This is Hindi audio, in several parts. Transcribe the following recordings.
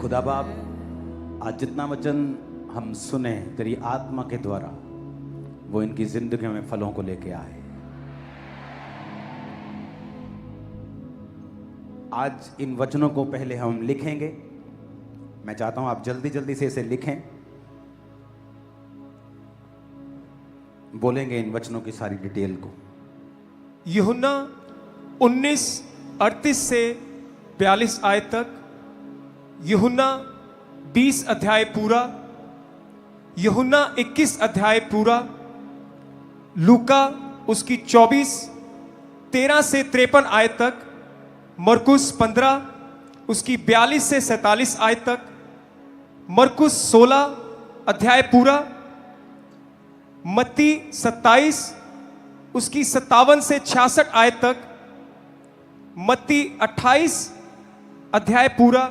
खुदा बाप, आज जितना वचन हम सुने तेरी आत्मा के द्वारा, वो इनकी जिंदगी में फलों को लेके आए। आज इन वचनों को पहले हम लिखेंगे। मैं चाहता हूं आप जल्दी जल्दी से इसे लिखें। बोलेंगे इन वचनों की सारी डिटेल को। यूहन्ना 19:38 से 42 आयत तक, यूहन्ना 20 अध्याय पूरा, यूहन्ना 21 अध्याय पूरा, लूका उसकी 24:13 से 53 आयत तक, मरकुस 15 उसकी 42 से 47 आयत तक, मरकुस 16 अध्याय पूरा, मत्ती 27 उसकी 57 से 66 आयत तक, मत्ती 28 अध्याय पूरा,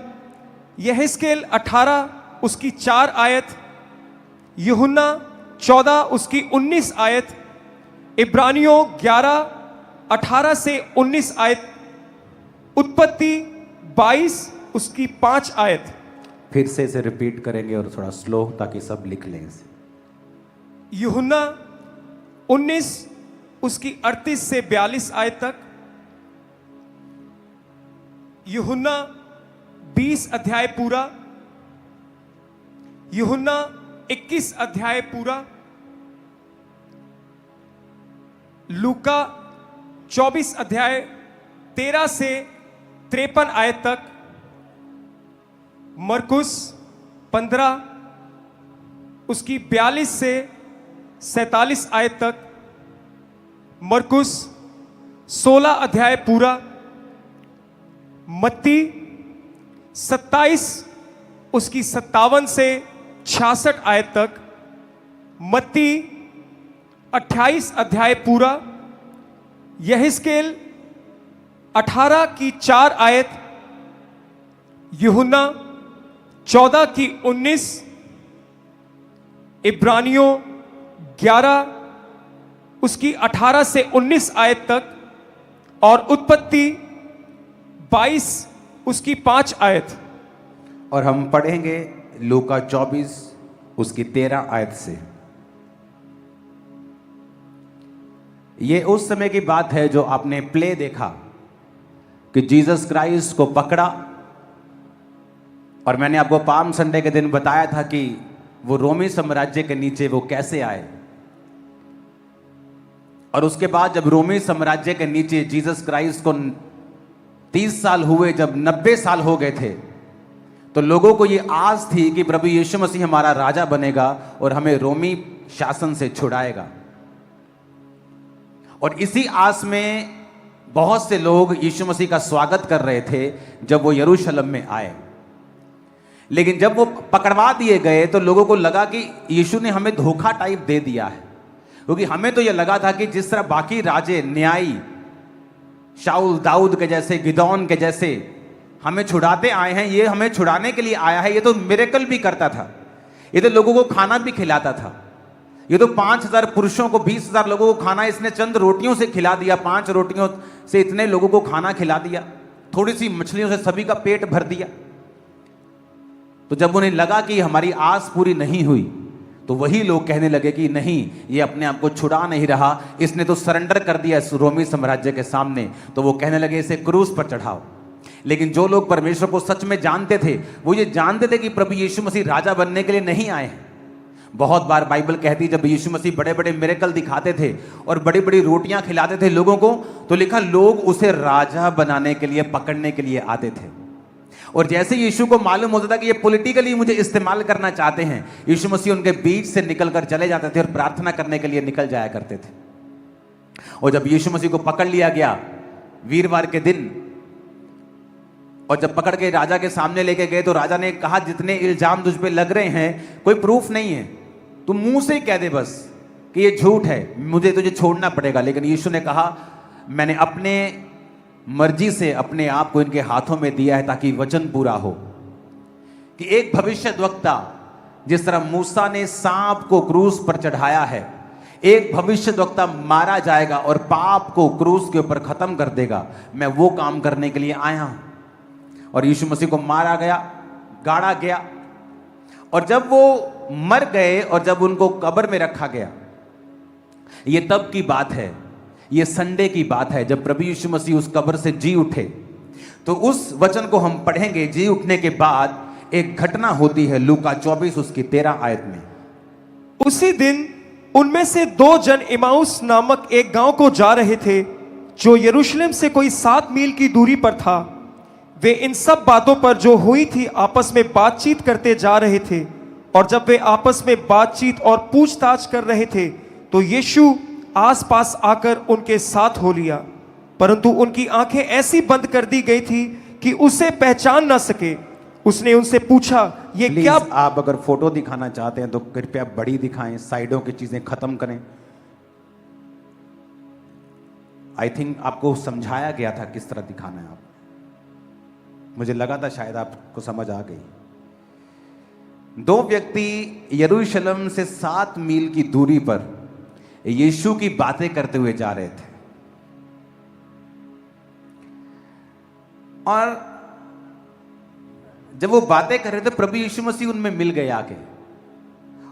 यहेजकेल 18 उसकी 4 आयत, यूहन्ना 14 उसकी 19 आयत, इब्रानियों 11 18 से 19 आयत, उत्पत्ति 22 उसकी 5 आयत। फिर से इसे रिपीट करेंगे और थोड़ा स्लो, ताकि सब लिख लें इसे। यूहन्ना 19 उसकी 38 से 42 आयत तक, यूहन्ना 20 अध्याय पूरा, यूहन्ना 21 अध्याय पूरा, लूका 24 अध्याय 13 से 53 आयत तक, मरकुस 15 उसकी 42 से 47 आयत तक, मरकुस 16 अध्याय पूरा, मत्ती 27 उसकी 57 से 66 आयत तक, मत्ती 28 अध्याय पूरा, यहेजकेल 18 की 4 आयत, यूहन्ना 14 की 19, इब्रानियों 11 उसकी 18 से 19 आयत तक, और उत्पत्ति 22 उसकी 5 आयत। और हम पढ़ेंगे लूका 24 उसकी 13 आयत से। ये उस समय की बात है जो आपने प्ले देखा कि जीसस क्राइस्ट को पकड़ा, और मैंने आपको पाम संडे के दिन बताया था कि वो रोमी साम्राज्य के नीचे वो कैसे आए। और उसके बाद जब रोमी साम्राज्य के नीचे जीसस क्राइस्ट को 30 साल हुए, जब 90 साल हो गए थे, तो लोगों को ये आस थी कि प्रभु यीशु मसीह हमारा राजा बनेगा और हमें रोमी शासन से छुड़ाएगा। और इसी आस में बहुत से लोग यीशु मसीह का स्वागत कर रहे थे जब वो यरूशलेम में आए। लेकिन जब वो पकड़वा दिए गए तो लोगों को लगा कि यीशु ने हमें धोखा टाइप दे दिया है, क्योंकि हमें तो ये लगा था कि जिस तरह बाकी राजे न्यायी शाऊल दाऊद के जैसे, गिदौन के जैसे हमें छुड़ाते आए हैं, ये हमें छुड़ाने के लिए आया है। ये तो मिरेकल भी करता था, ये तो लोगों को खाना भी खिलाता था। ये तो 5000 पुरुषों को, 20,000 लोगों को खाना इसने चंद रोटियों से खिला दिया। 5 रोटियों से इतने लोगों को खाना खिला दिया, थोड़ी सी मछलियों से सभी का पेट भर दिया। तो जब उन्हें लगा कि हमारी आस पूरी नहीं हुई, तो वही लोग कहने लगे कि नहीं, ये अपने आप को छुड़ा नहीं रहा, इसने तो सरेंडर कर दिया इस रोमी साम्राज्य के सामने। तो वो कहने लगे इसे क्रूस पर चढ़ाओ। लेकिन जो लोग परमेश्वर को सच में जानते थे, वो ये जानते थे कि प्रभु यीशु मसीह राजा बनने के लिए नहीं आए हैं। बहुत बार बाइबल कहती है जब यीशु मसीह बड़े बड़े मिरेकल दिखाते थे और बड़ी बड़ी रोटियां खिलाते थे लोगों को, तो लिखा लोग उसे राजा बनाने के लिए, पकड़ने के लिए आते थे। और जैसे यीशु को मालूम होता था कि ये पॉलिटिकली मुझे इस्तेमाल करना चाहते हैं, यीशु मसीह उनके बीच से निकलकर चले जाते थे और प्रार्थना करने के लिए निकल जाया करते थे। और जब यीशु मसीह को पकड़ लिया गया वीरवार के दिन, और जब पकड़ के राजा के सामने लेके गए, तो राजा ने कहा जितने इल्जाम तुझ पे लग रहे हैं कोई प्रूफ नहीं है, तू मुंह से कह दे बस कि ये झूठ है, मुझे तुझे छोड़ना पड़ेगा। लेकिन यीशु ने कहा मैंने अपने मर्जी से अपने आप को इनके हाथों में दिया है ताकि वचन पूरा हो कि एक भविष्यद्वक्ता जिस तरह मूसा ने सांप को क्रूस पर चढ़ाया है, एक भविष्यद्वक्ता मारा जाएगा और पाप को क्रूस के ऊपर खत्म कर देगा। मैं वो काम करने के लिए आया हूं। और यीशु मसीह को मारा गया, गाड़ा गया। और जब वो मर गए और जब उनको कब्र में रखा गया, ये तब की बात है, ये संडे की बात है, जब प्रभु यीशु मसीह उस कब्र से जी उठे। तो उस वचन को हम पढ़ेंगे। जी उठने के बाद एक घटना होती है लूका 24 उसकी 13 आयत में। उसी दिन उनमें से 2 जन इमाउस नामक एक गांव को जा रहे थे, जो यरूशलेम से कोई 7 मील की दूरी पर था। वे इन सब बातों पर जो हुई थी आपस में बातचीत करते जा रहे थे। और जब वे आपस में बातचीत और पूछताछ कर रहे थे, तो यीशु आसपास आकर उनके साथ हो लिया, परंतु उनकी आंखें ऐसी बंद कर दी गई थी कि उसे पहचान ना सके। उसने उनसे पूछा, ये प्लीज क्या? आप अगर फोटो दिखाना चाहते हैं तो कृपया बड़ी दिखाएं, साइडों की चीजें खत्म करें। आई थिंक आपको समझाया गया था किस तरह दिखाना है। आप, मुझे लगा था शायद आपको समझ आ गई। 2 व्यक्ति यरूशलेम से 7 मील की दूरी पर यीशु की बातें करते हुए जा रहे थे। और जब वो बातें कर रहे थे, प्रभु यीशु मसीह उनमें मिल गए आके।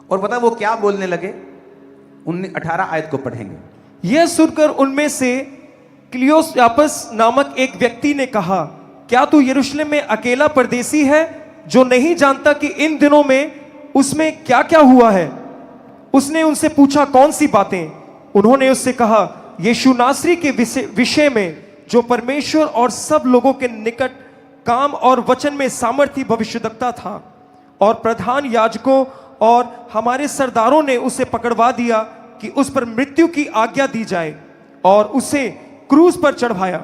और पता वो क्या बोलने लगे? 18 आयत को पढ़ेंगे। यह सुनकर उनमें से क्लियोपास नामक एक व्यक्ति ने कहा, क्या तू यरूशलेम में अकेला परदेसी है, जो नहीं जानता कि इन दिनों में उसमें क्या क्या हुआ है? उसने उनसे पूछा, कौन सी बातें? उन्होंने उससे कहा, यीशु नासरी के विषय में, जो परमेश्वर और सब लोगों के निकट काम और वचन में सामर्थी भविष्यद्वक्ता था। और प्रधान याजकों और हमारे सरदारों ने उसे पकड़वा दिया कि उस पर मृत्यु की आज्ञा दी जाए और उसे क्रूस पर चढ़वाया,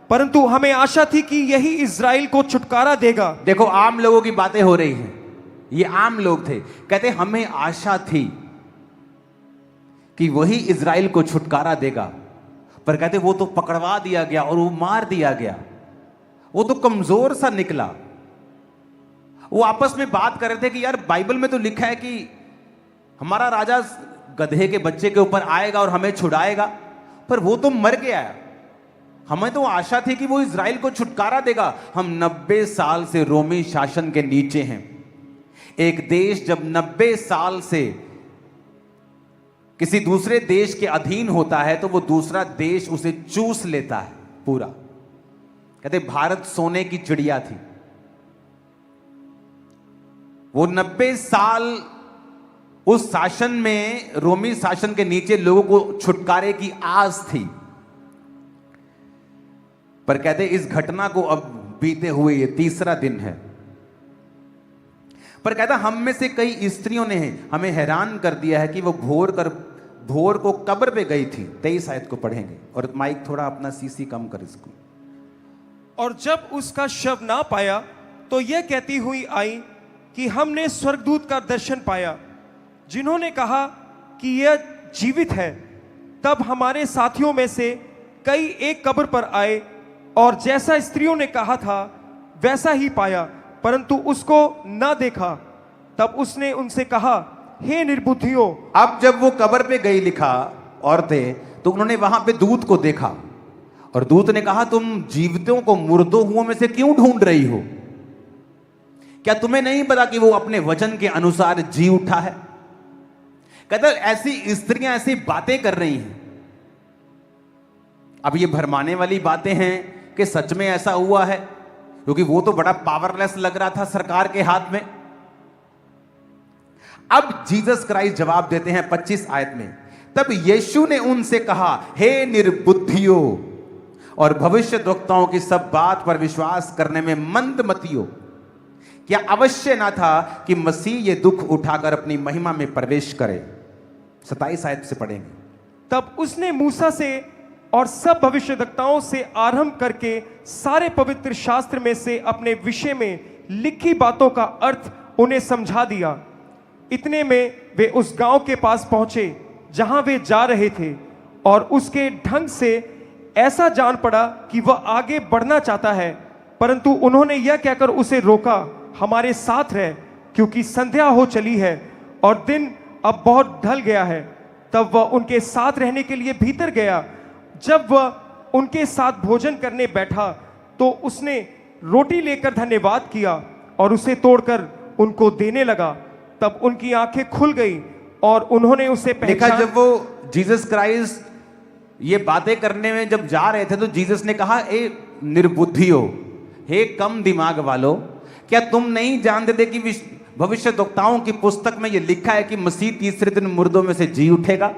परंतु हमें आशा थी कि यही इज़राइल को छुटकारा देगा। देखो, आम लोगों की बातें हो रही हैं। ये आम लोग थे, कहते हमें आशा थी कि वही इज़राइल को छुटकारा देगा, पर कहते वो तो पकड़वा दिया गया और वो मार दिया गया। वो तो कमजोर सा निकला। वो आपस में बात कर रहे थे कि यार बाइबल में तो लिखा है कि हमारा राजा गधे के बच्चे के ऊपर आएगा और हमें छुड़ाएगा, पर वो तो मर गया। हमें तो आशा थी कि वो इज़राइल को छुटकारा देगा। हम 90 साल से रोमी शासन के नीचे हैं। एक देश जब 90 साल से किसी दूसरे देश के अधीन होता है तो वो दूसरा देश उसे चूस लेता है पूरा। कहते भारत सोने की चिड़िया थी। वो 90 साल उस शासन में, रोमी शासन के नीचे लोगों को छुटकारे की आस थी। पर कहते इस घटना को अब बीते हुए ये 3रा दिन है। पर कहता हम में से कई स्त्रियों ने हमें हैरान कर दिया है कि वो भोर को कब्र पे गई थी। 23 आयत को पढ़ेंगे। और माइक थोड़ा अपना सीसी कम कर इसको। और जब उसका शव ना पाया तो यह कहती हुई आई कि हमने स्वर्गदूत का दर्शन पाया, जिन्होंने कहा कि यह जीवित है। तब हमारे साथियों में से कई एक कब्र पर आए और जैसा स्त्रियों ने कहा था वैसा ही पाया, परंतु उसको न देखा। तब उसने उनसे कहा, हे निर्बुद्धियों। अब जब वो कब्र पे गई लिखा औरतें, तो उन्होंने वहां पे दूत को देखा और दूत ने कहा, तुम जीवितों को मुर्दों हुओं में से क्यों ढूंढ रही हो? क्या तुम्हें नहीं पता कि वो अपने वचन के अनुसार जी उठा है? कहता ऐसी स्त्रियां ऐसी बातें कर रही हैं। अब ये भरमाने वाली बातें हैं कि सच में ऐसा हुआ है, क्योंकि वो तो बड़ा पावरलेस लग रहा था सरकार के हाथ में। अब जीसस क्राइस्ट जवाब देते हैं 25 आयत में। तब यीशु ने उनसे कहा, हे निर्बुद्धियों और भविष्यद्वक्ताओं की सब बात पर विश्वास करने में मंदमतियों, क्या अवश्य ना था कि मसीह ये दुख उठाकर अपनी महिमा में प्रवेश करे? 27 आयत से पढ़ेंगे। तब उसने मूसा से और सब भविष्यद्वक्ताओं से आरंभ करके सारे पवित्र शास्त्र में से अपने विषय में लिखी बातों का अर्थ उन्हें समझा दिया। इतने में वे उस गांव के पास पहुंचे जहां वे जा रहे थे, और उसके ढंग से ऐसा जान पड़ा कि वह आगे बढ़ना चाहता है, परंतु उन्होंने यह कहकर उसे रोका, हमारे साथ रह, क्योंकि संध्या हो चली है और दिन अब बहुत ढल गया है। तब वह उनके साथ रहने के लिए भीतर गया। जब वह उनके साथ भोजन करने बैठा तो उसने रोटी लेकर धन्यवाद किया और उसे तोड़कर उनको देने लगा। तब उनकी आंखें खुल गई और उन्होंने उसे देखा, पहचान। जब वो जीसस क्राइस्ट ये बातें करने में जब जा रहे थे तो जीसस ने कहा, ए निर्बुद्धियो, हे कम दिमाग वालों, क्या तुम नहीं जानते थे कि भविष्यद्वक्ताओं की पुस्तक में यह लिखा है कि मसीह तीसरे दिन मुर्दों में से जी उठेगा?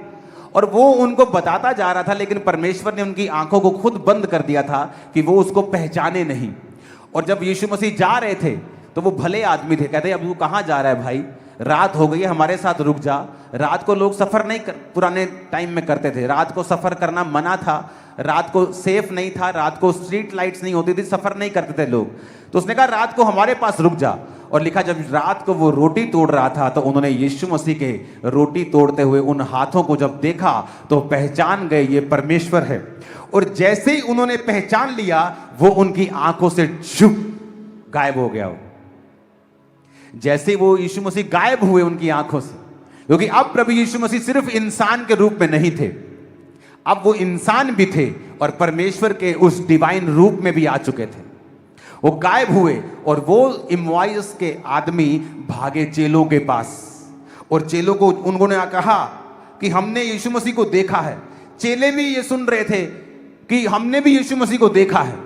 और वो उनको बताता जा रहा था, लेकिन परमेश्वर ने उनकी आंखों को खुद बंद कर दिया था कि वो उसको पहचाने नहीं। और जब यीशु मसीह जा रहे थे तो वो भले आदमी थे, कहते अब वो कहाँ जा रहा है भाई, रात हो गई है, हमारे साथ रुक जा। रात को लोग सफर नहीं पुराने टाइम में करते थे, रात को सफर करना मना था, रात को सेफ नहीं था, रात को स्ट्रीट लाइट्स नहीं होती थी, सफर नहीं करते थे लोग। तो उसने कहा रात को हमारे पास रुक जा। और लिखा, जब रात को वो रोटी तोड़ रहा था तो उन्होंने यीशु मसीह के रोटी तोड़ते हुए उन हाथों को जब देखा तो पहचान गए ये परमेश्वर है। और जैसे ही उन्होंने पहचान लिया, वो उनकी आंखों से चुप गायब हो गया। जैसे वो यीशु मसीह गायब हुए उनकी आंखों से, क्योंकि अब प्रभु यीशु मसीह सिर्फ इंसान के रूप में नहीं थे, अब वो इंसान भी थे और परमेश्वर के उस डिवाइन रूप में भी आ चुके थे। वो गायब हुए और वो इम्वाइस के आदमी भागे चेलों के पास, और चेलों को उन्होंने कहा कि हमने यीशु मसीह को देखा है। चेले भी ये सुन रहे थे कि हमने भी यीशु मसीह को देखा है।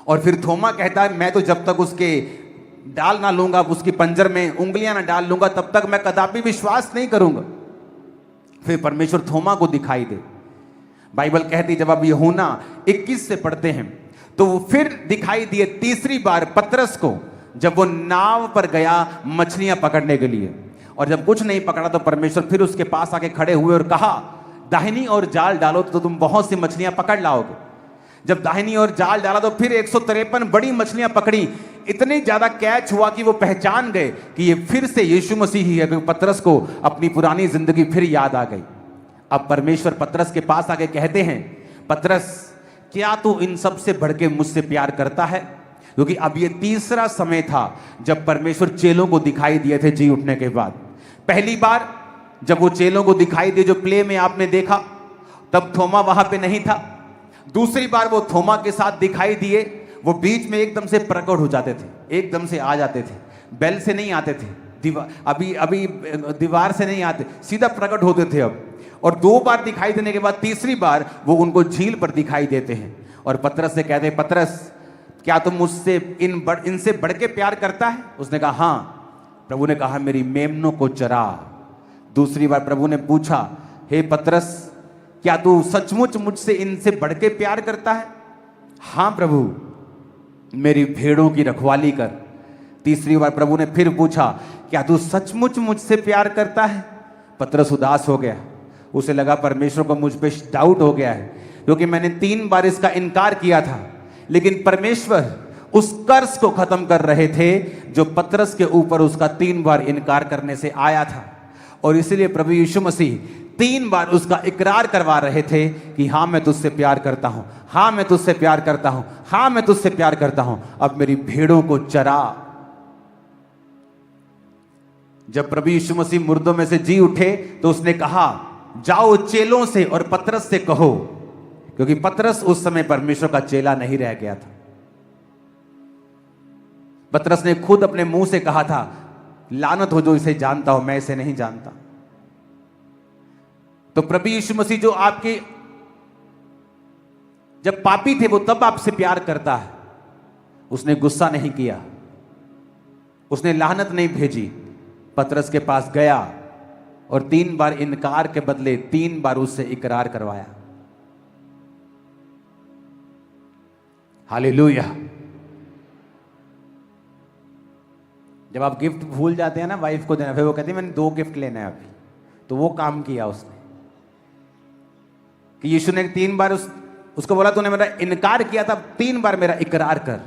और फिर थोमा कहता है, मैं तो जब तक उसके डाल ना लूंगा, उसकी पंजर में उंगलियां ना डाल लूंगा, तब तक मैं कदापि विश्वास नहीं करूंगा। फिर परमेश्वर थोमा को दिखाई दे। बाइबल कहती, जब आप यूहन्ना 21 से पढ़ते हैं तो वो फिर दिखाई दिए तीसरी बार पतरस को, जब वो नाव पर गया मछलियां पकड़ने के लिए। और जब कुछ नहीं पकड़ा तो परमेश्वर फिर उसके पास आके खड़े हुए और कहा, दाहिनी और जाल डालो तो तुम बहुत सी मछलियां पकड़ लाओगे। जब दाहिनी और जाल डाला तो फिर 153 बड़ी मछलियां पकड़ी। इतनी ज्यादा कैच हुआ कि वो पहचान गए कि ये फिर से यीशु मसीह ही है। पतरस को अपनी पुरानी जिंदगी फिर याद आ गई। अब परमेश्वर पतरस के पास आके कहते हैं, पतरस क्या तू इन सब से बढ़ के मुझसे प्यार करता है? क्योंकि अब ये तीसरा समय था जब परमेश्वर चेलों को दिखाई दिए थे जी उठने के बाद। पहली बार जब वो चेलों को दिखाई दिए, जो प्ले में आपने देखा, तब थोमा वहां पे नहीं था। दूसरी बार वो थोमा के साथ दिखाई दिए, वो बीच में एकदम से प्रकट हो जाते थे, एकदम से आ जाते थे, बेल से नहीं आते थे, अभी दीवार से नहीं आते, सीधा प्रकट होते थे अब। और 2 बार दिखाई देने के बाद तीसरी बार वो उनको झील पर दिखाई देते हैं और पतरस से कहते हैं, पतरस क्या तुम मुझसे इनसे बढ़ के प्यार करता है? उसने कहा हाँ। प्रभु ने कहा, मेरी मेमनों को चरा। दूसरी बार प्रभु ने पूछा, हे पतरस क्या तू सचमुच मुझसे इनसे बढ़ के प्यार करता है? हाँ प्रभु, मेरी भेड़ों की रखवाली कर। तीसरी बार प्रभु ने फिर पूछा, क्या तू सचमुच मुझसे प्यार करता है? पतरस उदास हो गया, उसे लगा परमेश्वर को मुझ पे डाउट हो गया है, क्योंकि मैंने 3 बार इसका इनकार किया था। लेकिन परमेश्वर उस कर्ज को खत्म कर रहे थे जो पतरस के ऊपर उसका 3 बार इनकार करने से आया था। और इसलिए प्रभु यीशु मसीह 3 बार उसका इकरार करवा रहे थे कि हाँ मैं तुझसे प्यार करता हूं, हाँ मैं तुझसे प्यार करता हूं, हाँ मैं तुझसे प्यार करता हूं, अब मेरी भेड़ों को चरा। जब प्रभु यीशु मसीह मुर्दों में से जी उठे तो उसने कहा, जाओ चेलों से और पतरस से कहो, क्योंकि पतरस उस समय परमेश्वर का चेला नहीं रह गया था। पतरस ने खुद अपने मुंह से कहा था, लानत हो जो इसे जानता हो, मैं इसे नहीं जानता। तो प्रभु यीशु मसीह जो आपके जब पापी थे वो तब आपसे प्यार करता है। उसने गुस्सा नहीं किया, उसने लानत नहीं भेजी। पतरस के पास गया और 3 बार इनकार के बदले 3 बार उससे इकरार करवाया। हालेलुया। जब आप गिफ्ट भूल जाते हैं ना वाइफ को देना, फिर वो कहती है मैंने 2 गिफ्ट लेना है अभी, तो वो काम किया उसने कि यीशु ने 3 बार उसको बोला तूने मेरा इनकार किया था, 3 बार मेरा इकरार कर।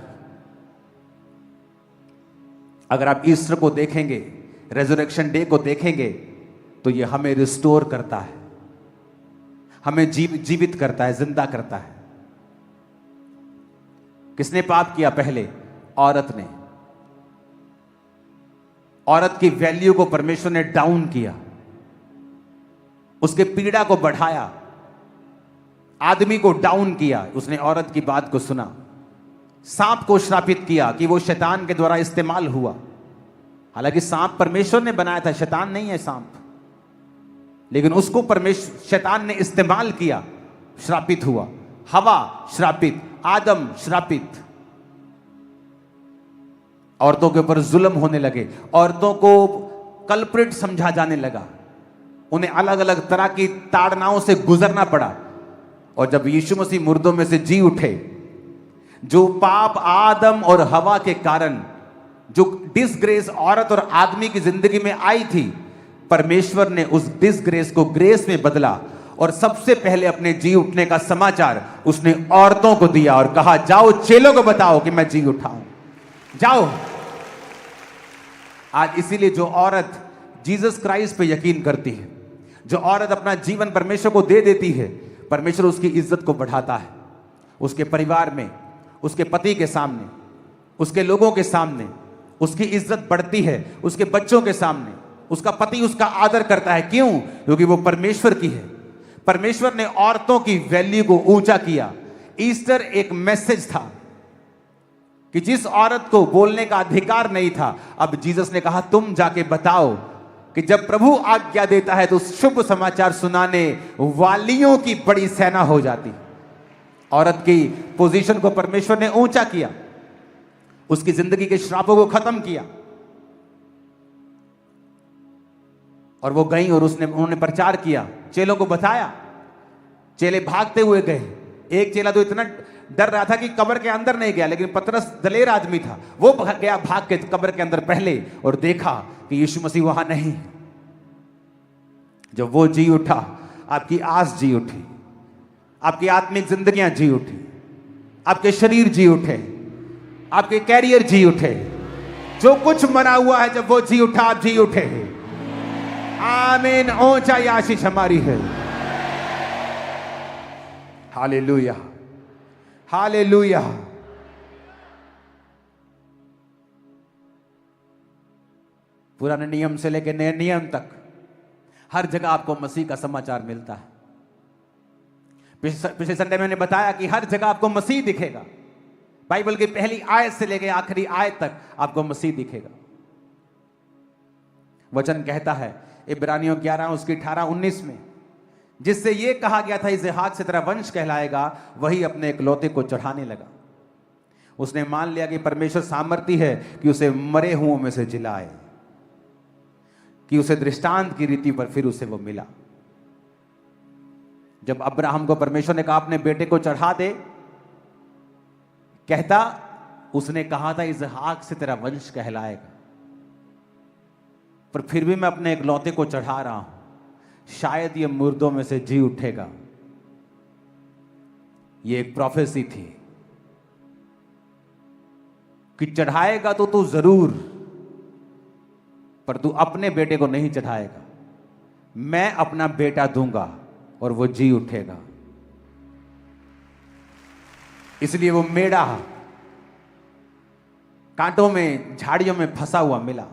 अगर आप ईस्टर को देखेंगे, रेजरेक्शन डे को देखेंगे, तो ये हमें रिस्टोर करता है, हमें जीवित करता है, जिंदा करता है। किसने पाप किया पहले? औरत ने। औरत की वैल्यू को परमेश्वर ने डाउन किया, उसके पीड़ा को बढ़ाया, आदमी को डाउन किया। उसने औरत की बात को सुना, सांप को श्रापित किया कि वो शैतान के द्वारा इस्तेमाल हुआ। हालांकि सांप परमेश्वर ने बनाया था, शैतान नहीं है सांप, लेकिन उसको शैतान ने इस्तेमाल किया, श्रापित हुआ। हवा श्रापित, आदम श्रापित। औरतों के ऊपर जुल्म होने लगे, औरतों को कल्प्रिट समझा जाने लगा, उन्हें अलग अलग तरह की ताड़नाओं से गुजरना पड़ा। और जब यीशु मसीह मुर्दों में से जी उठे, जो पाप आदम और हवा के कारण, जो डिसग्रेस औरत और आदमी की जिंदगी में आई थी, परमेश्वर ने उस डिसग्रेस को ग्रेस में बदला और सबसे पहले अपने जी उठने का समाचार उसने औरतों को दिया और कहा, जाओ चेलों को बताओ कि मैं जी उठा हूं, जाओ। आज इसीलिए जो औरत जीसस क्राइस्ट पे यकीन करती है, जो औरत अपना जीवन परमेश्वर को दे देती है, परमेश्वर उसकी इज्जत को बढ़ाता है। उसके परिवार में, उसके पति के सामने, उसके लोगों के सामने उसकी इज्जत बढ़ती है। उसके बच्चों के सामने उसका पति उसका आदर करता है। क्यों? क्योंकि वो परमेश्वर की है। परमेश्वर ने औरतों की वैल्यू को ऊंचा किया। ईस्टर एक मैसेज था कि जिस औरत को बोलने का अधिकार नहीं था, अब जीसस ने कहा तुम जाके बताओ कि जब प्रभु आज्ञा देता है तो शुभ समाचार सुनाने वालियों की बड़ी सेना हो जाती। औरत की पोजीशन को परमेश्वर ने ऊंचा किया, उसकी जिंदगी के श्रापों को खत्म किया। और वो गई और उन्होंने प्रचार किया, चेलों को बताया। चेले भागते हुए गए। एक चेला तो इतना डर रहा था कि कब्र के अंदर नहीं गया, लेकिन पतरस दलेर आदमी था, वो गया भाग के कब्र के अंदर पहले और देखा कि यीशु मसीह वहां नहीं। जब वो जी उठा, आपकी आस जी उठी, आपकी आत्मिक जिंदगियां जी उठी, आपके शरीर जी उठे, आपके कैरियर जी उठे। जो कुछ मरा हुआ है, जब वो जी उठा, आप जी उठे। आमीन। ऊंचाई आशीष हमारी है। Hallelujah, hallelujah. पुराने नियम से लेकर नए नियम तक हर जगह आपको मसीह का समाचार मिलता है। पिछले संडे मैंने बताया कि हर जगह आपको मसीह दिखेगा। बाइबल की पहली आयत से लेकर आखिरी आयत तक आपको मसीह दिखेगा। वचन कहता है इब्रानियों 11 उसकी 18-19 में, जिससे यह कहा गया था इसहाक से तेरा वंश कहलाएगा, वही अपने इकलौते को चढ़ाने लगा। उसने मान लिया कि परमेश्वर सामर्थी है कि उसे मरे हुओं में से जिलाए, कि उसे दृष्टांत की रीति पर फिर उसे वो मिला। जब अब्राहम को परमेश्वर ने कहा अपने बेटे को चढ़ा दे, कहता उसने कहा था इसहाक से तेरा वंश कहलाएगा, पर फिर भी मैं अपने इकलौते को चढ़ा रहा हूं, शायद ये मुर्दों में से जी उठेगा। ये एक प्रोफेसी थी कि चढ़ाएगा तो तू जरूर, पर तू अपने बेटे को नहीं चढ़ाएगा, मैं अपना बेटा दूंगा और वो जी उठेगा। इसलिए वो मेढ़ा कांटों में, झाड़ियों में फंसा हुआ मिला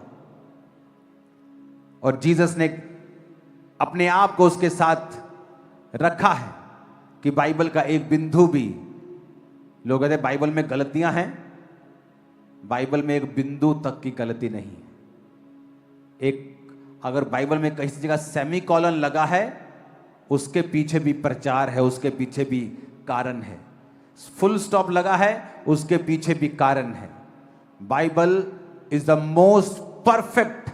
और जीसस ने अपने आप को उसके साथ रखा है कि बाइबल का एक बिंदु भी, लोग कहते हैं बाइबल में गलतियां हैं, बाइबल में एक बिंदु तक की गलती नहीं। एक अगर बाइबल में किसी जगह सेमी कॉलन लगा है, उसके पीछे भी प्रचार है, उसके पीछे भी कारण है। फुल स्टॉप लगा है, उसके पीछे भी कारण है। Bible is the most perfect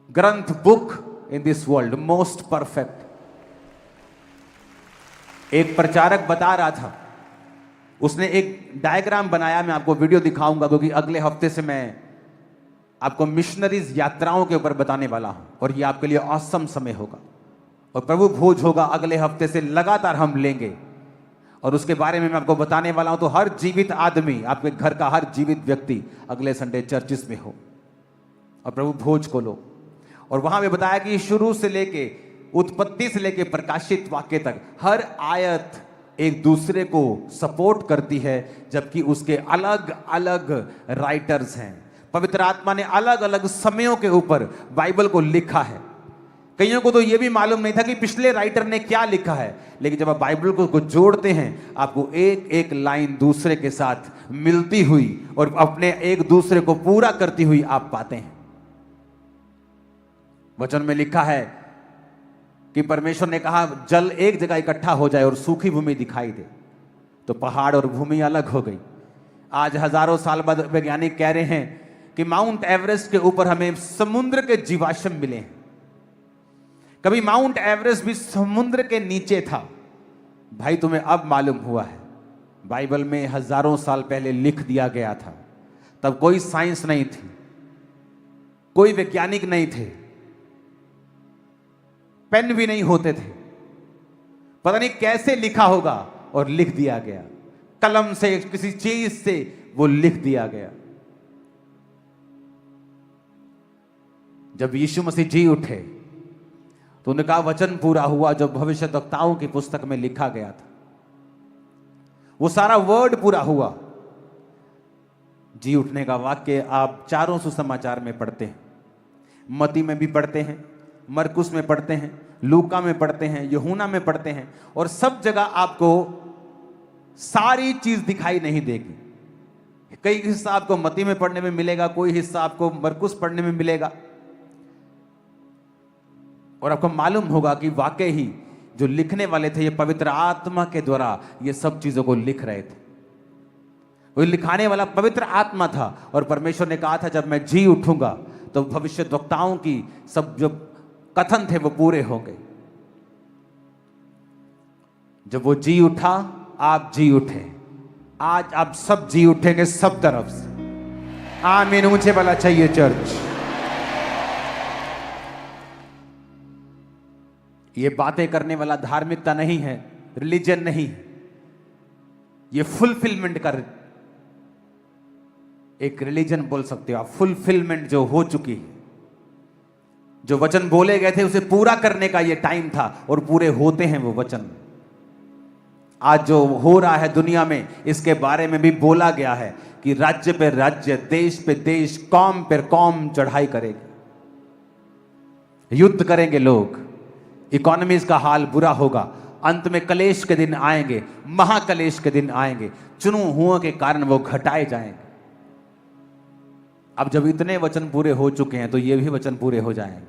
ग्रंथ, book in this world, most perfect. एक प्रचारक बता रहा था, उसने एक डायग्राम बनाया, मैं आपको वीडियो दिखाऊंगा क्योंकि अगले हफ्ते से मैं आपको मिशनरीज यात्राओं के ऊपर बताने वाला हूं और ये आपके लिए ऑसम समय होगा और प्रभु भोज होगा, अगले हफ्ते से लगातार हम लेंगे और उसके बारे में मैं आपको बताने वाला हूं। तो हर जीवित आदमी, आपके घर का हर जीवित व्यक्ति अगले संडे चर्चिस में हो और प्रभु भोज को लो। और वहां में बताया कि शुरू से लेके, उत्पत्ति से लेके प्रकाशित वाक्य तक हर आयत एक दूसरे को सपोर्ट करती है, जबकि उसके अलग अलग राइटर्स हैं। पवित्र आत्मा ने अलग अलग समयों के ऊपर बाइबल को लिखा है। कईयों को तो यह भी मालूम नहीं था कि पिछले राइटर ने क्या लिखा है, लेकिन जब आप बाइबल को जोड़ते हैं आपको एक एक लाइन दूसरे के साथ मिलती हुई और अपने एक दूसरे को पूरा करती हुई आप पाते हैं। वचन में लिखा है कि परमेश्वर ने कहा जल एक जगह इकट्ठा हो जाए और सूखी भूमि दिखाई दे, तो पहाड़ और भूमि अलग हो गई। आज हजारों साल बाद वैज्ञानिक कह रहे हैं कि माउंट एवरेस्ट के ऊपर हमें समुद्र के जीवाश्म मिले हैं। कभी माउंट एवरेस्ट भी समुद्र के नीचे था। भाई तुम्हें अब मालूम हुआ है, बाइबल में हजारों साल पहले लिख दिया गया था। तब कोई साइंस नहीं थी, कोई वैज्ञानिक नहीं थे, पेन भी नहीं होते थे, पता नहीं कैसे लिखा होगा और लिख दिया गया। कलम से, किसी चीज से वो लिख दिया गया। जब यीशु मसीह जी उठे तो उन्होंने कहा वचन पूरा हुआ जो भविष्यद्वक्ताओं की पुस्तक में लिखा गया था। वो सारा वर्ड पूरा हुआ। जी उठने का वाक्य आप चारों सुसमाचार में पढ़ते हैं, मत्ती में भी पढ़ते हैं, मरकुस में पढ़ते हैं, लूका में पढ़ते हैं, यूहन्ना में पढ़ते हैं, और सब जगह आपको सारी चीज दिखाई नहीं देगी। कई हिस्सा आपको मत्ती में पढ़ने में मिलेगा, कोई हिस्सा आपको मरकुस पढ़ने में मिलेगा, और आपको मालूम होगा कि वाकई ही जो लिखने वाले थे ये पवित्र आत्मा के द्वारा ये सब चीजों को लिख रहे थे। वो लिखाने वाला पवित्र आत्मा था, और परमेश्वर ने कहा था जब मैं जी उठूंगा तो भविष्यद्वक्ताओं की सब जो कथन थे वो पूरे होंगे। जब वो जी उठा, आप जी उठे। आज आप सब जी उठेंगे सब तरफ से। आमीन ऊंचे वाला चाहिए चर्च। ये बातें करने वाला धार्मिकता नहीं है, रिलीजन नहीं है, ये फुलफिलमेंट का एक रिलीजन बोल सकते हो आप। फुलफिलमेंट जो हो चुकी है, जो वचन बोले गए थे उसे पूरा करने का ये टाइम था, और पूरे होते हैं वो वचन। आज जो हो रहा है दुनिया में, इसके बारे में भी बोला गया है कि राज्य पे राज्य, देश पे देश, कौम पे कौम चढ़ाई करेगी, युद्ध करेंगे लोग, इकोनॉमीज का हाल बुरा होगा, अंत में कलेश के दिन आएंगे, महाकलेश के दिन आएंगे, चुनु हुओं के कारण वो घटाए जाएंगे। अब जब इतने वचन पूरे हो चुके हैं तो ये भी वचन पूरे हो जाएंगे।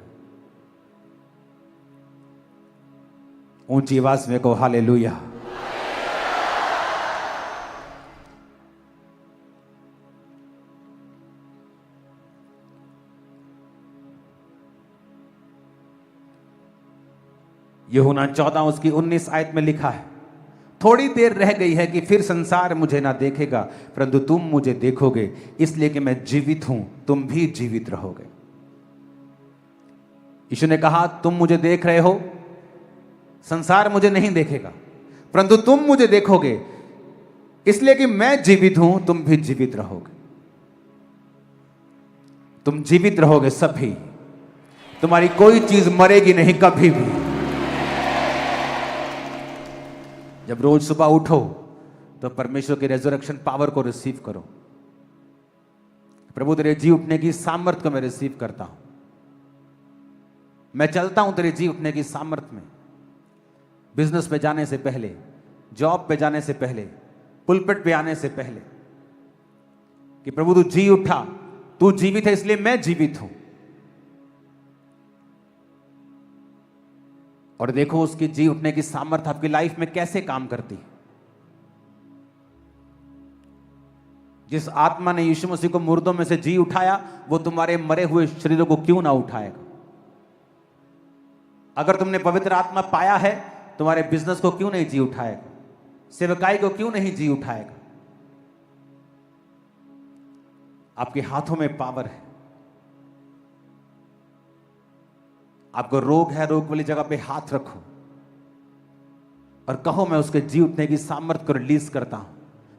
ऊंची आवाज में को हालेलुया। यूहन्ना 14 उसकी 19 आयत में लिखा है, थोड़ी देर रह गई है कि फिर संसार मुझे ना देखेगा, परंतु तुम मुझे देखोगे, इसलिए कि मैं जीवित हूं, तुम भी जीवित रहोगे। यीशु ने कहा तुम मुझे देख रहे हो, संसार मुझे नहीं देखेगा, परंतु तुम मुझे देखोगे, इसलिए कि मैं जीवित हूं, तुम भी जीवित रहोगे। तुम जीवित रहोगे सभी, तुम्हारी कोई चीज मरेगी नहीं कभी भी। जब रोज सुबह उठो तो परमेश्वर की रेजरेक्शन पावर को रिसीव करो। प्रभु तेरे जी उठने की सामर्थ को मैं रिसीव करता हूं। मैं चलता हूं तेरे जी उठने की सामर्थ में। बिजनेस पे जाने से पहले, जॉब पे जाने से पहले, पुलपिट पे आने से पहले, कि प्रभु तू जी उठा, तू जीवित है, इसलिए मैं जीवित हूं। और देखो उसकी जी उठने की सामर्थ आपकी लाइफ में कैसे काम करती है। जिस आत्मा ने यीशु मसीह को मुर्दों में से जी उठाया, वो तुम्हारे मरे हुए शरीरों को क्यों ना उठाएगा। अगर तुमने पवित्र आत्मा पाया है, तुम्हारे बिजनेस को क्यों नहीं जी उठाएगा, सेवकाई को क्यों नहीं जी उठाएगा। आपके हाथों में पावर है। आपको रोग है, रोग वाली जगह पे हाथ रखो और कहो मैं उसके जी उठने की सामर्थ्य को रिलीज करता हूं,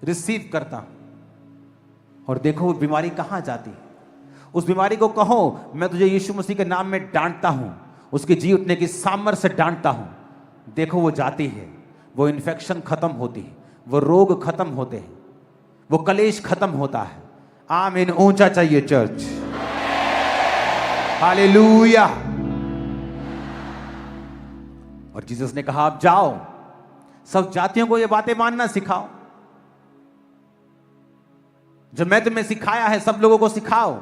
रिसीव करता हूं। और देखो वो बीमारी कहां जाती है। उस बीमारी को कहो मैं तुझे यीशु मसीह के नाम में डांटता हूं, उसकी जी उठने की सामर्थ्य से डांटता हूं। देखो वो जाती है, वो इन्फेक्शन खत्म होती है, वो रोग खत्म होते हैं, वो कलेश खत्म होता है। आमीन ऊंचा चाहिए चर्च। हालेलुया। और जीसस ने कहा आप जाओ, सब जातियों को ये बातें मानना सिखाओ, जो मैं तुम्हें सिखाया है सब लोगों को सिखाओ।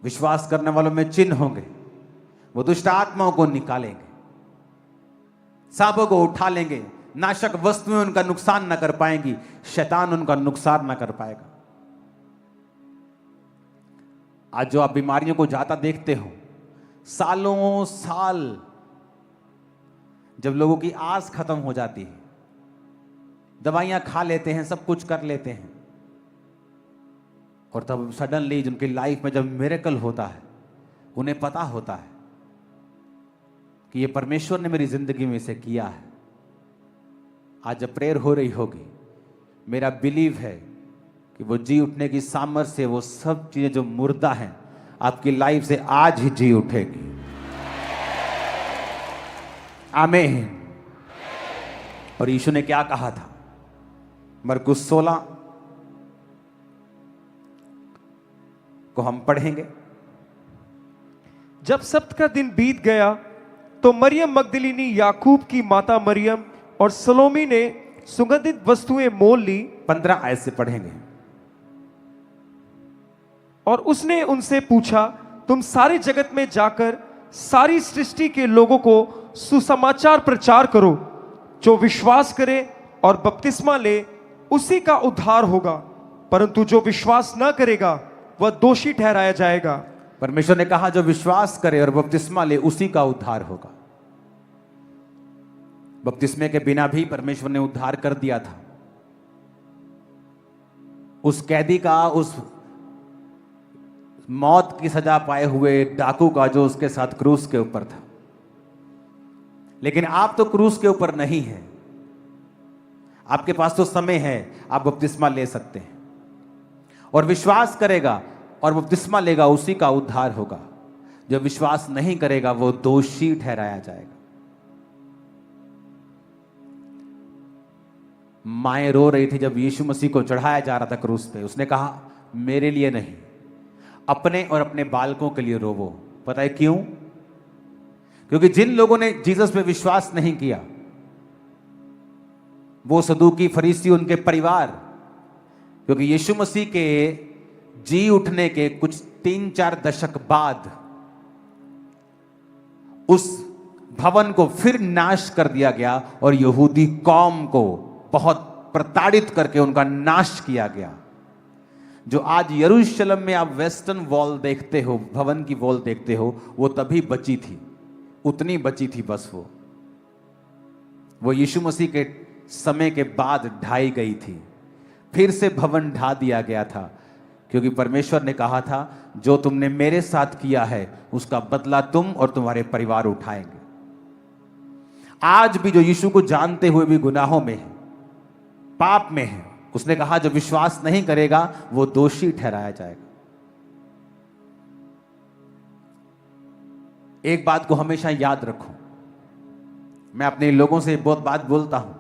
विश्वास करने वालों में चिन्ह होंगे, वो दुष्ट आत्माओं को निकालेंगे, सांपों को उठा लेंगे, नाशक वस्तुएं उनका नुकसान न कर पाएंगी, शैतान उनका नुकसान न कर पाएगा। आज जो आप बीमारियों को जाता देखते हो, सालों साल जब लोगों की आस खत्म हो जाती है, दवाइयां खा लेते हैं, सब कुछ कर लेते हैं, और तब सडनली जिनकी लाइफ में जब मिरेकल होता है, उन्हें पता होता है कि ये परमेश्वर ने मेरी जिंदगी में इसे किया है। आज जब प्रेयर हो रही होगी, मेरा बिलीव है कि वो जी उठने की सामर्थ्य से वो सब चीजें जो मुर्दा हैं आपकी लाइफ से आज ही जी उठेगी। आमीन। और यीशु ने क्या कहा था? मरकुस 16 को हम पढ़ेंगे। जब सब्त का दिन बीत गया तो मरियम मगदलिनी, याकूब की माता मरियम और सलोमी ने सुगंधित वस्तुएं मोल ली। 15 आयत से पढ़ेंगे। और उसने उनसे पूछा, तुम सारे जगत में जाकर सारी सृष्टि के लोगों को सुसमाचार प्रचार करो, जो विश्वास करे और बपतिस्मा ले उसी का उद्धार होगा, परंतु जो विश्वास न करेगा वह दोषी ठहराया जाएगा। परमेश्वर ने कहा जो विश्वास करे और बपतिस्मा ले उसी का उद्धार होगा। बपतिस्मे के बिना भी परमेश्वर ने उद्धार कर दिया था। उस कैदी का, उस मौत की सजा पाए हुए डाकू का जो उसके साथ क्रूस के ऊपर था। लेकिन आप तो क्रूस के ऊपर नहीं हैं, आपके पास तो समय है, आप बपतिस्मा ले सकते हैं। और विश्वास करेगा और बपतिस्मा लेगा उसी का उद्धार होगा। जो विश्वास नहीं करेगा वो दोषी ठहराया जाएगा। माएं रो रही थी जब यीशु मसीह को चढ़ाया जा रहा था क्रूस पे। उसने कहा मेरे लिए नहीं, अपने और अपने बालकों के लिए रोवो। पता है क्यों? क्योंकि जिन लोगों ने जीसस पे विश्वास नहीं किया, वो सदूकी, फरीसी, उनके परिवार, क्योंकि यीशु मसीह के जी उठने के कुछ 3-4 दशक बाद उस भवन को फिर नाश कर दिया गया और यहूदी कौम को बहुत प्रताड़ित करके उनका नाश किया गया। जो आज यरूशलेम में आप वेस्टर्न वॉल देखते हो, भवन की वॉल देखते हो, वो तभी बची थी, उतनी बची थी बस। वो यीशु मसीह के समय के बाद ढाई गई थी, फिर से भवन ढा दिया गया था, क्योंकि परमेश्वर ने कहा था जो तुमने मेरे साथ किया है उसका बदला तुम और तुम्हारे परिवार उठाएंगे। आज भी जो यीशु को जानते हुए भी गुनाहों में है, पाप में है, उसने कहा जो विश्वास नहीं करेगा वो दोषी ठहराया जाएगा। एक बात को हमेशा याद रखो, मैं अपने लोगों से बहुत बात बोलता हूं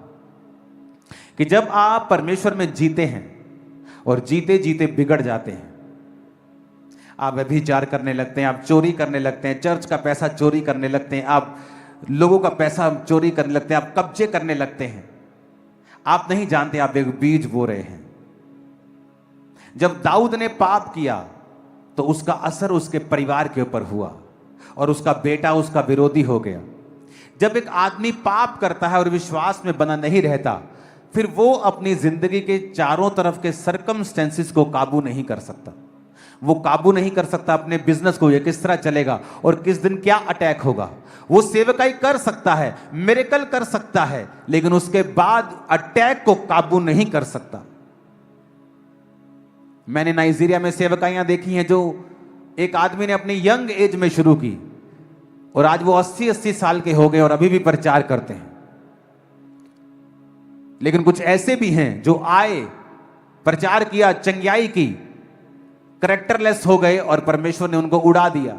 कि जब आप परमेश्वर में जीते हैं और जीते जीते बिगड़ जाते हैं, आप व्यभिचार करने लगते हैं, आप चोरी करने लगते हैं, चर्च का पैसा चोरी करने लगते हैं, आप लोगों का पैसा चोरी करने लगते हैं, आप कब्जे करने लगते हैं, आप नहीं जानते आप एक बीज बो रहे हैं। जब दाऊद ने पाप किया तो उसका असर उसके परिवार के ऊपर हुआ और उसका बेटा उसका विरोधी हो गया। जब एक आदमी पाप करता है और विश्वास में बना नहीं रहता, फिर वो अपनी जिंदगी के चारों तरफ के सर्कमस्टेंसेस को काबू नहीं कर सकता। वो काबू नहीं कर सकता अपने बिजनेस को, ये किस तरह चलेगा और किस दिन क्या अटैक होगा। वो सेवकाई कर सकता है, मिरेकल कर सकता है, लेकिन उसके बाद अटैक को काबू नहीं कर सकता। मैंने नाइजीरिया में सेवकाइयां देखी हैं जो एक आदमी ने अपनी यंग एज में शुरू की और आज वो 80-80 साल के हो गए और अभी भी प्रचार करते हैं। लेकिन कुछ ऐसे भी हैं जो आए, प्रचार किया, चंगियाई की, करेक्टरलेस हो गए और परमेश्वर ने उनको उड़ा दिया।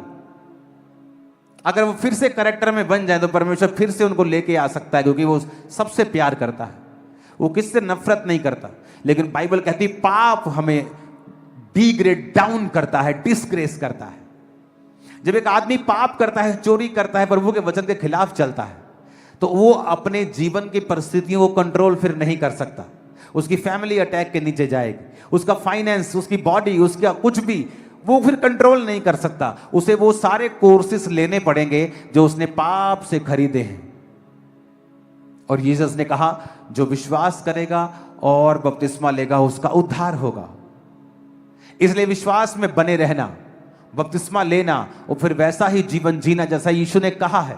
अगर वो फिर से करेक्टर में बन जाए तो परमेश्वर फिर से उनको लेके आ सकता है, क्योंकि वो सबसे प्यार करता है, वो किससे नफरत नहीं करता। लेकिन बाइबल कहती पाप हमें डिग्रेड डाउन करता है, डिस्ग्रेस करता है। जब एक आदमी पाप करता है, चोरी करता है, प्रभु के वचन के खिलाफ चलता है, तो वो अपने जीवन की परिस्थितियों को कंट्रोल फिर नहीं कर सकता। उसकी फैमिली अटैक के नीचे जाएगी, उसका फाइनेंस, उसकी बॉडी, उसका कुछ भी वो फिर कंट्रोल नहीं कर सकता। उसे वो सारे कोर्सेस लेने पड़ेंगे जो उसने पाप से खरीदे हैं। और यीशु ने कहा जो विश्वास करेगा और बपतिस्मा लेगा उसका उद्धार होगा। इसलिए विश्वास में बने रहना, बपतिस्मा लेना और फिर वैसा ही जीवन जीना जैसा यीशु ने कहा है।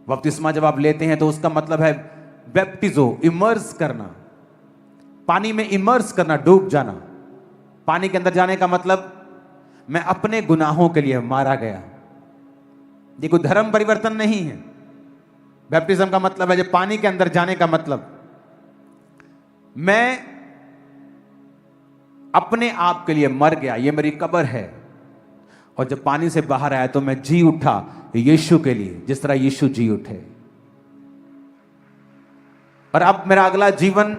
बपतिस्मा जब आप लेते हैं तो उसका मतलब है बैप्टिजो, इमर्स करना, पानी में इमर्स करना, डूब जाना। पानी के अंदर जाने का मतलब मैं अपने गुनाहों के लिए मारा गया। ये कोई धर्म परिवर्तन नहीं है। बैप्टिज्म का मतलब है जब पानी के अंदर जाने का मतलब मैं अपने आप के लिए मर गया, ये मेरी कब्र है, और जब पानी से बाहर आया तो मैं जी उठा यीशु के लिए, जिस तरह यीशु जी उठे। और अब मेरा अगला जीवन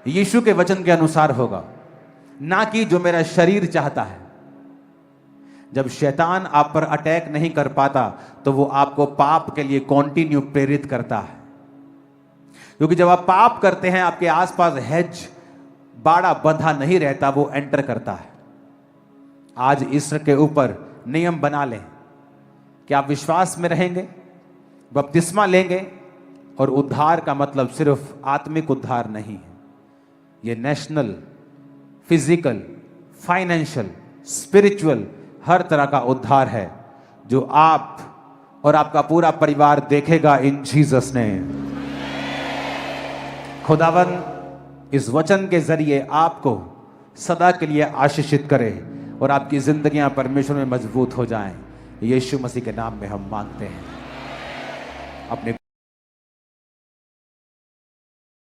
यीशु के वचन के अनुसार होगा, ना कि जो मेरा शरीर चाहता है। जब शैतान आप पर अटैक नहीं कर पाता तो वो आपको पाप के लिए कंटिन्यू प्रेरित करता है, क्योंकि जब आप पाप करते हैं आपके आसपास हेज, बाड़ा बंधा नहीं रहता, वो एंटर करता है। आज ईश्वर के ऊपर नियम बना लें कि आप विश्वास में रहेंगे, बपतिस्मा लेंगे, और उद्धार का मतलब सिर्फ आत्मिक उद्धार नहीं है, ये नेशनल, फिजिकल, फाइनेंशियल, स्पिरिचुअल, हर तरह का उद्धार है जो आप और आपका पूरा परिवार देखेगा इन जीसस नेम। खुदावन इस वचन के जरिए आपको सदा के लिए आशीषित करे और आपकी जिंदगियां परमेश्वर में मजबूत हो जाएं। यीशु मसीह के नाम में हम मांगते हैं। अपने